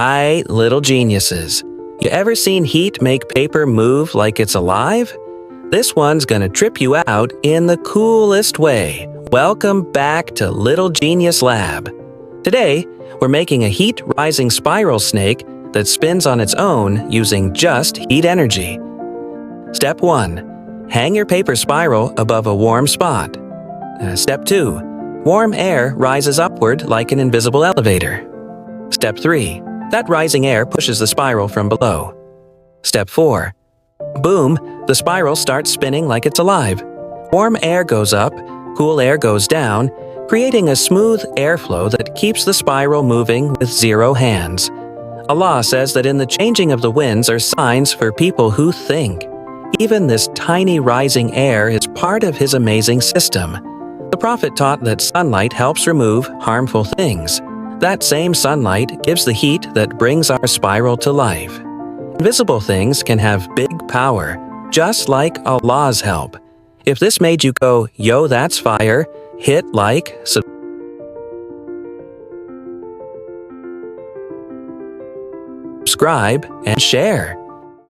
Right, little geniuses. You ever seen heat make paper move like it's alive? This one's gonna trip you out in the coolest way. Welcome back to Little Genius Lab. Today, we're making a heat-rising spiral snake that spins on its own using just heat energy. Step 1. Hang your paper spiral above a warm spot. Step 2. Warm air rises upward like an invisible elevator. Step 3. That rising air pushes the spiral from below. Step 4. Boom, the spiral starts spinning like it's alive. Warm air goes up, cool air goes down, creating a smooth airflow that keeps the spiral moving with zero hands. Allah says that in the changing of the winds are signs for people who think. Even this tiny rising air is part of his amazing system. The Prophet taught that sunlight helps remove harmful things. That same sunlight gives the heat that brings our spiral to life. Invisible things can have big power, just like Allah's help. If this made you go, yo, that's fire, hit like, subscribe, and share.